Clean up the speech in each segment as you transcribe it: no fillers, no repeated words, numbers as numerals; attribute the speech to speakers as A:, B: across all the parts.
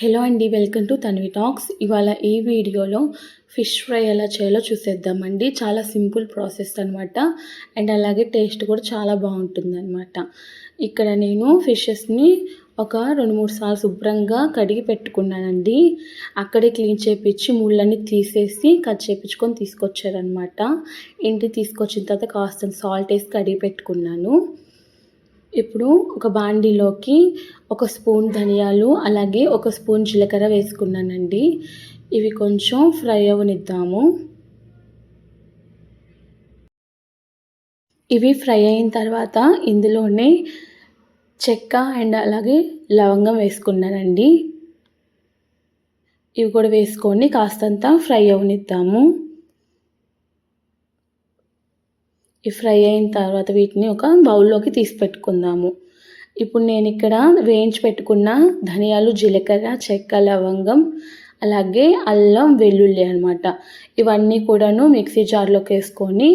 A: Hello అండి, welcome to Tanvi talks. ఇవాళ ఈ వీడియోలో ఫిష్ ఫ్రై ఎలా చేయాలో చూసేద్దామండి. చాలా సింపుల్ ప్రాసెస్ అనమాట. అండ్ అలాగే టేస్ట్ కూడా చాలా బాగుంటుందన్నమాట. ఇక్కడ నేను ఫిషెస్ని ఒక 2-3 సార్లు శుభ్రంగా కడిగి పెట్టుకున్నానండి. అక్కడే క్లీన్ చేయించి ముళ్ళని తీసేసి కట్ చేయించుకొని తీసుకొచ్చారనమాట. ఇంటికి తీసుకొచ్చిన తర్వాత కాస్త సాల్ట్ వేసి కడిగి పెట్టుకున్నాను. ఇప్పుడు ఒక బాండీలోకి 1 స్పూన్ ధనియాలు అలాగే 1 స్పూన్ జీలకర్ర వేసుకున్నానండి. ఇవి కొంచెం ఫ్రై అవ్వనిద్దాము. ఇవి ఫ్రై అయిన తర్వాత ఇందులోనే చెక్క అండ్ అలాగే లవంగం వేసుకున్నానండి. ఇవి కూడా వేసుకొని కాస్తంత ఫ్రై అవ్వనిద్దాము. ఈ ఫ్రై అయిన తర్వాత వీటిని ఒక బౌల్లోకి తీసి పెట్టుకుందాము. ఇప్పుడు నేను ఇక్కడ వేయించి పెట్టుకున్న ధనియాలు, జీలకర్ర, చెక్క, లవంగం అలాగే అల్లం, వెల్లుల్లి అనమాట. ఇవన్నీ కూడాను మిక్సీ జార్లోకి వేసుకొని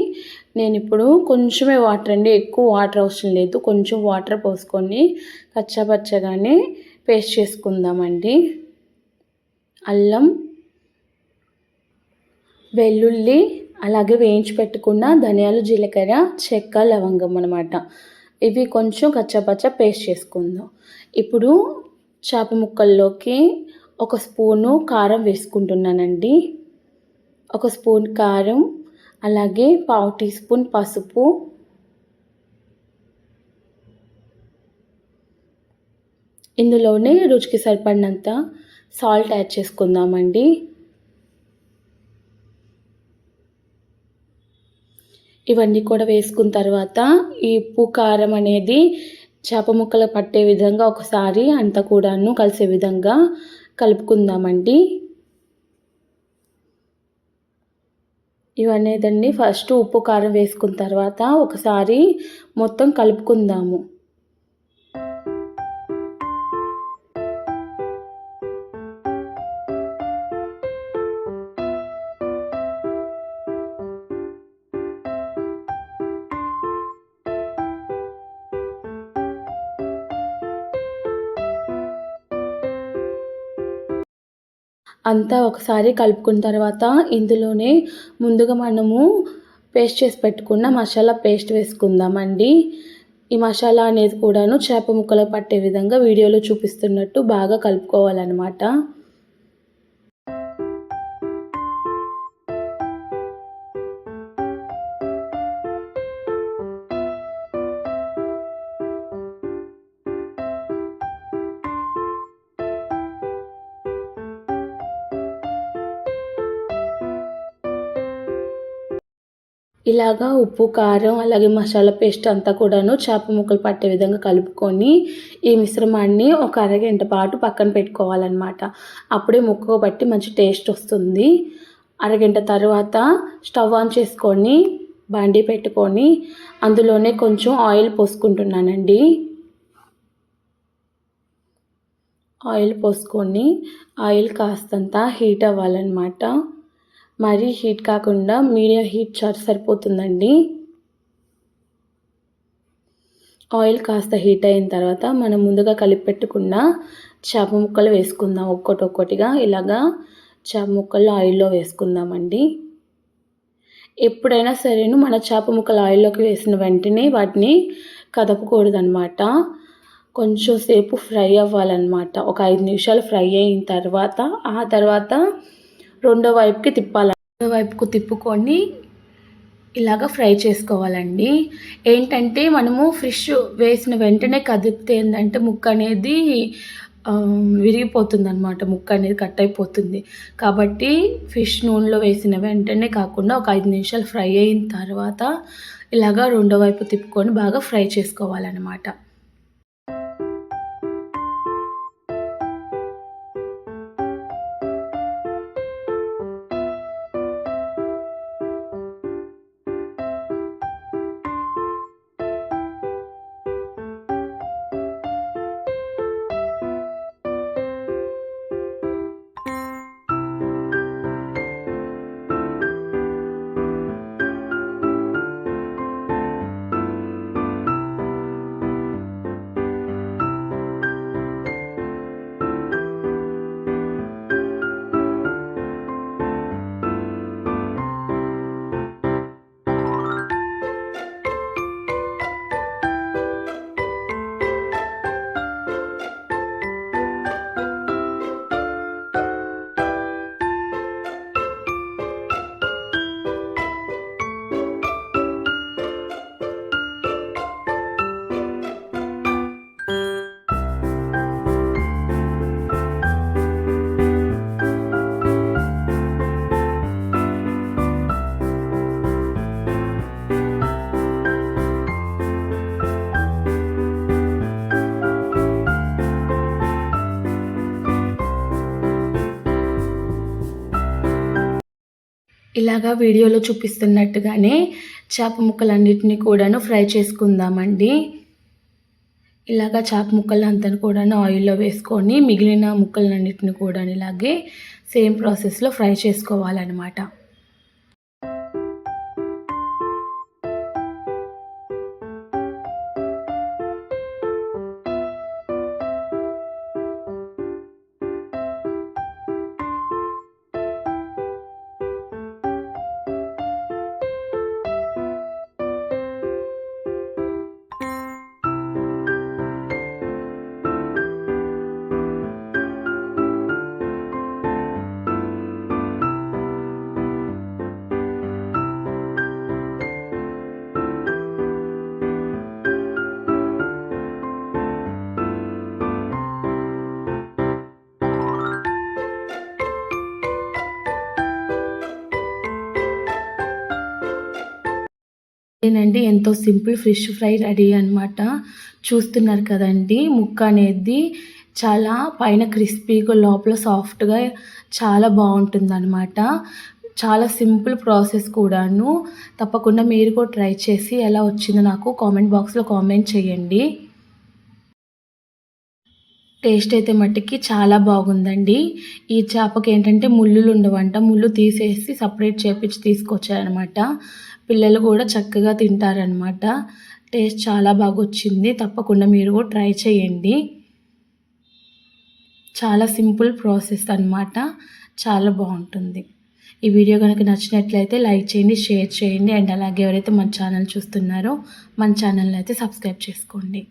A: నేను ఇప్పుడు కొంచెమే వాటర్ అండి, ఎక్కువ వాటర్ అవసరం లేదు, కొంచెం వాటర్ పోసుకొని కచ్చాపచ్చగానే పేస్ట్ చేసుకుందామండి. అల్లం, వెల్లుల్లి అలాగే వేయించి పెట్టుకున్న ధనియాలు, జీలకర్ర, చెక్క, లవంగం అనమాట. ఇవి కొంచెం కచ్చాపచ్చ పేస్ట్ చేసుకుందాం. ఇప్పుడు చేప ముక్కల్లోకి 1 స్పూను కారం వేసుకుంటున్నానండి. 1 స్పూన్ కారం అలాగే 1/2 టీ స్పూన్ పసుపు, ఇందులోనే రుచికి సరిపడినంత సాల్ట్ యాడ్ చేసుకుందామండి. ఇవన్నీ కూడా వేసుకున్న తర్వాత ఈ ఉప్పు, కారం అనేది చేప ముక్కలు పట్టే విధంగా ఒకసారి అంతా కూడాను కలిసే విధంగా కలుపుకుందామండి. ఇవన్నీదండి ఫస్ట్ ఉప్పు, కారం వేసుకున్న తర్వాత ఒకసారి మొత్తం కలుపుకుందాము. అంతా ఒకసారి కలుపుకున్న తర్వాత ఇందులోనే ముందుగా మనము పేస్ట్ చేసి పెట్టుకున్న మసాలా పేస్ట్ వేసుకుందామండి. ఈ మసాలా అనేది కూడాను చేప ముక్కలకు పట్టే విధంగా వీడియోలో చూపిస్తున్నట్టు బాగా కలుపుకోవాలన్నమాట. ఇలాగా ఉప్పు, కారం అలాగే మసాలా పేస్ట్ అంతా కూడాను చేప ముక్కలు పట్టే విధంగా కలుపుకొని ఈ మిశ్రమాన్ని ఒక అరగంట పాటు పక్కన పెట్టుకోవాలన్నమాట. అప్పుడే ముక్కకు బట్టి మంచి టేస్ట్ వస్తుంది. అరగంట తర్వాత స్టవ్ ఆన్ చేసుకొని బాండీ పెట్టుకొని అందులోనే కొంచెం ఆయిల్ పోసుకుంటున్నానండి. ఆయిల్ పోసుకొని ఆయిల్ కాస్తంత హీట్ అవ్వాలన్నమాట. మరీ హీట్ కాకుండా మీడియం హీట్ చార్జ్ సరిపోతుందండి. ఆయిల్ కాస్త హీట్ అయిన తర్వాత మనం ముందుగా కలిపి పెట్టుకున్న చేప ముక్కలు వేసుకుందాం. ఒక్కొక్కటిగా ఇలాగా చేప ముక్కలు ఆయిల్లో వేసుకుందామండి. ఎప్పుడైనా సరేను మన చేప ముక్కలు ఆయిల్లోకి వేసిన వెంటనే వాటిని కదపకూడదనమాట. కొంచెం సేపు ఫ్రై అవ్వాలన్నమాట. ఒక 5 నిమిషాలు ఫ్రై అయిన తర్వాత ఆ తర్వాత రెండో వైపుకి తిప్పాలి. రెండో వైపుకు తిప్పుకొని ఇలాగ ఫ్రై చేసుకోవాలండి. ఏంటంటే మనము ఫిష్ వేసిన వెంటనే కదిపితే ఏంటంటే ముక్క అనేది విరిగిపోతుంది అనమాట. ముక్క అనేది కట్ అయిపోతుంది. కాబట్టి ఫిష్ నూనెలో వేసిన వెంటనే కాకుండా ఒక 5 నిమిషాలు ఫ్రై అయిన తర్వాత ఇలాగ రెండో వైపు తిప్పుకొని బాగా ఫ్రై చేసుకోవాలన్నమాట. ఇలాగా వీడియోలో చూపిస్తున్నట్టుగానే చేప ముక్కలన్నిటిని కూడాను ఫ్రై చేసుకుందామండి. ఇలాగా చేప ముక్కలంతా కూడాను ఆయిల్లో వేసుకొని మిగిలిన ముక్కలన్నిటిని కూడా ఇలాగే సేమ్ ప్రాసెస్లో ఫ్రై చేసుకోవాలన్నమాట. ఇదేనండి ఎంతో సింపుల్ ఫిష్ ఫ్రై రెడీ అనమాట. చూస్తున్నారు కదండి, ముక్క అనేది చాలా పైన క్రిస్పీగా లోపల సాఫ్ట్గా చాలా బాగుంటుందన్నమాట. చాలా సింపుల్ ప్రాసెస్ కూడాను. తప్పకుండా మీరు కూడా ట్రై చేసి ఎలా వచ్చిందో నాకు కామెంట్ బాక్స్లో కామెంట్ చేయండి. టేస్ట్ అయితే మట్టికి చాలా బాగుందండి. ఈ చేపకి ఏంటంటే ముళ్ళులు ఉండవంట. ముళ్ళు తీసేసి సపరేట్ చేపించి తీసుకొచ్చారనమాట. పిల్లలు కూడా చక్కగా తింటారనమాట. టేస్ట్ చాలా బాగొచ్చింది. తప్పకుండా మీరు కూడా ట్రై చేయండి. చాలా సింపుల్ ప్రాసెస్ అనమాట. చాలా బాగుంటుంది. ఈ వీడియో కనుక నచ్చినట్లయితే లైక్ చేయండి, షేర్ చేయండి. అండ్ అలాగే ఎవరైతే మన ఛానల్ చూస్తున్నారో మన ఛానల్ని అయితే సబ్స్క్రైబ్ చేసుకోండి.